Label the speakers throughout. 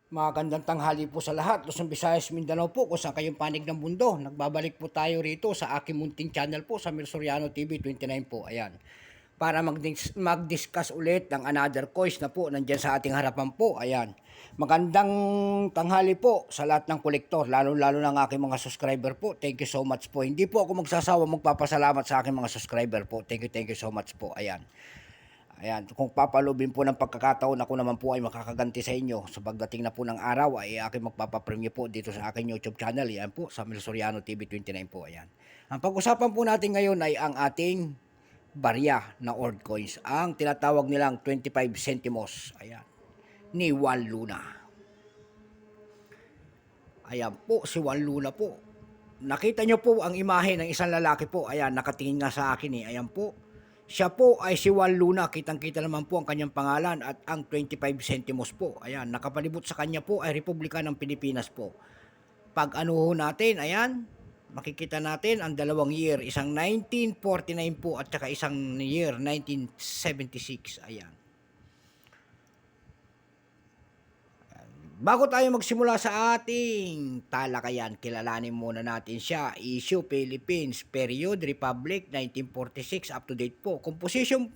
Speaker 1: Magandang tanghali po sa lahat, Luzon, Visayas, Mindanao po, kung saan kayong panig ng mundo. Nagbabalik po tayo rito sa aking munting channel po sa Mel Soriano TV 29 po. Ayan. Para mag-discuss ulit ng another coins na po nandiyan sa ating harapan po. Ayan. Magandang tanghali po sa lahat ng kolektor, lalo-lalo ng aking mga subscriber po. Thank you so much po. Hindi po ako magsasawa magpapasalamat sa aking mga subscriber po. Thank you so much po. Ayan. Ayan, kung papalubin po ng pagkakataon, ako naman po ay makakaganti sa inyo. Sa pagdating na po ng araw, ay aking magpapapremyo po dito sa aking YouTube channel. Ayan po, sa Mel Soriano TV 29 po. Ayan. Ang pag-usapan po natin ngayon ay ang ating barya na Ord Coins. Ang tinatawag nilang 25 centimos. Ayan. Ni Juan Luna. Ayan po, si Juan Luna po. Nakita nyo po ang imahe ng isang lalaki po. Ayan, nakatingin nga sa akin eh. Ayan po. Siya po ay si Juan Luna. Kitang-kita naman po ang kanyang pangalan at ang 25 centimos po. Ayan, nakapalibot sa kanya po ay Republika ng Pilipinas po. Pag ano ho natin, ayan, makikita natin ang dalawang year. Isang 1949 po at saka isang year 1976. Ayan. Bago tayo magsimula sa ating talakayan, kilalanin muna natin siya. Issue Philippines, Period, Republic, 1946, up to date po. Composition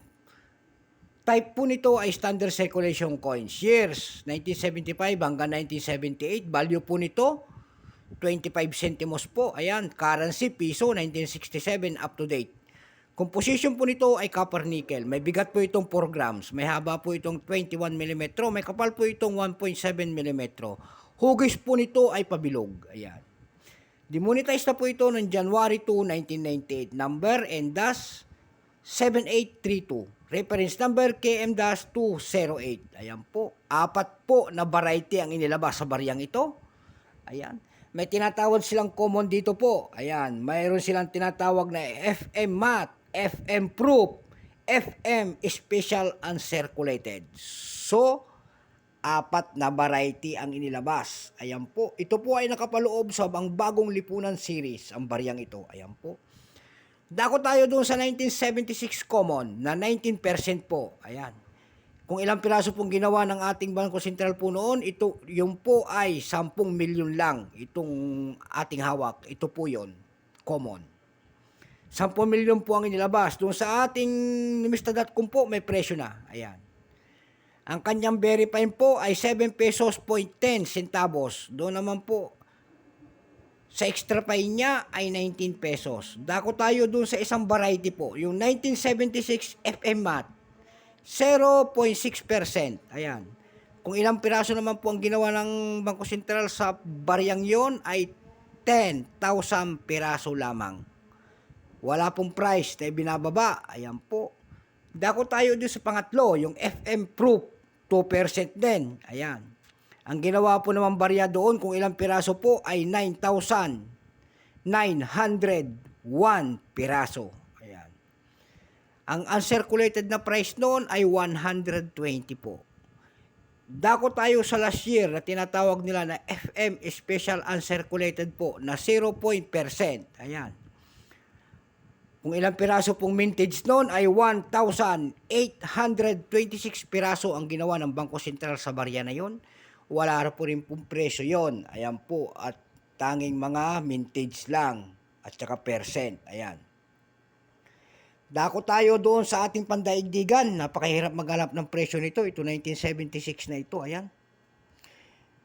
Speaker 1: type po nito ay standard circulation coins. Years, 1975 hanggang 1978. Value po nito, 25 centimos po. Ayan, currency, piso, 1967, up to date. Composition po nito ay copper nickel. May bigat po itong 4 grams. May haba po itong 21 mm. May kapal po itong 1.7 mm. Hugis po nito ay pabilog. Ayan. Demonetized na po ito ng January 2, 1998. Number NDAS 7832. Reference number KM-208. Ayan po. 4 po na variety ang inilabas sa bariyang ito. Ayan. May tinatawag silang common dito po. Ayan. Mayroon silang tinatawag na FM matte, FM proof, FM special uncirculated. So, 4 na variety ang inilabas. Ayan po. Ito po ay nakapaloob sa ang bagong lipunan series, ang bariyang ito. Ayan po. Dako tayo doon sa 1976 common na 19% po. Ayan. Kung ilang piraso pong ginawa ng ating Bangko Sentral po noon, ito, yung po ay 10 milyon lang itong ating hawak. Ito po yon common. 10 milyon po ang inilabas. Doon sa ating Nimista.com po, may presyo na. Ayan. Ang kanyang verify po ay 7 pesos point 10 centavos. Doon naman po, sa extra pay niya ay 19 pesos. Dako tayo doon sa isang variety po. Yung 1976 FM matte. 0.6%. Ayan. Kung ilang piraso naman po ang ginawa ng Bangko Sentral sa bariyang yon ay 10,000 piraso lamang. Wala pong price na binababa. Ayan po. Dako tayo doon sa pangatlo, yung FM proof, 2% din. Ayan. Ang ginawa po naman barya doon kung ilang piraso po ay 9,901 piraso. Ayan. Ang uncirculated na price noon ay 120 po. Dako tayo sa last year na tinatawag nila na FM special uncirculated po na 0%. Ayan. Kung ilang piraso pong mintage noon ay 1,826 piraso ang ginawa ng Bangko Sentral sa barya na yon. Wala po rin pong presyo yon. Ayan po. At tanging mga mintage lang. At saka percent. Ayan. Dako tayo doon sa ating pandaigdigan. Napakahirap maghanap ng presyo nito. Ito 1976 na ito. Ayan.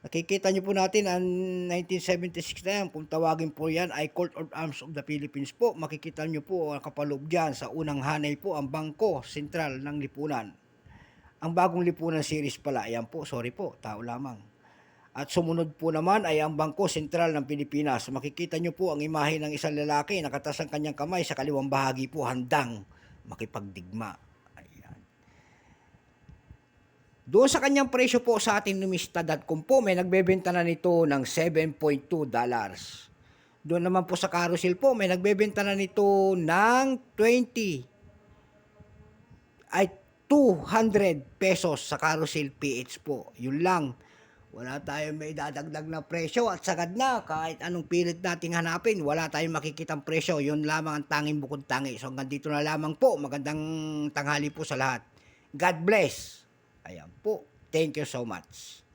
Speaker 1: Nakikita nyo po natin ang 1976 na yan. Kung tawagin po yan ay Court of Arms of the Philippines po. Makikita nyo po ang kapaloob dyan sa unang hanay po ang Bangko Sentral ng Lipunan. Ang bagong lipunan series pala. Ayan po. Sorry po. Tao lamang. At sumunod po naman ay ang Bangko Sentral ng Pilipinas. Makikita nyo po ang imahe ng isang lalaki. Nakatas ang kanyang kamay sa kaliwang bahagi po handang makipagdigma. Ayan. Doon sa kanyang presyo po sa ating Numista.com po, may nagbebenta na nito ng $7.2. Doon naman po sa carousel po, may nagbebenta na nito ng 200 pesos sa carousel PH po. Yun lang. Wala tayong may dadagdag na presyo at sagad na. Kahit anong pilit nating hanapin, wala tayong makikitang presyo. Yun lamang ang tanging bukod tangi. So hanggang dito na lamang po. Magandang tanghali po sa lahat. God bless. Ayan po. Thank you so much.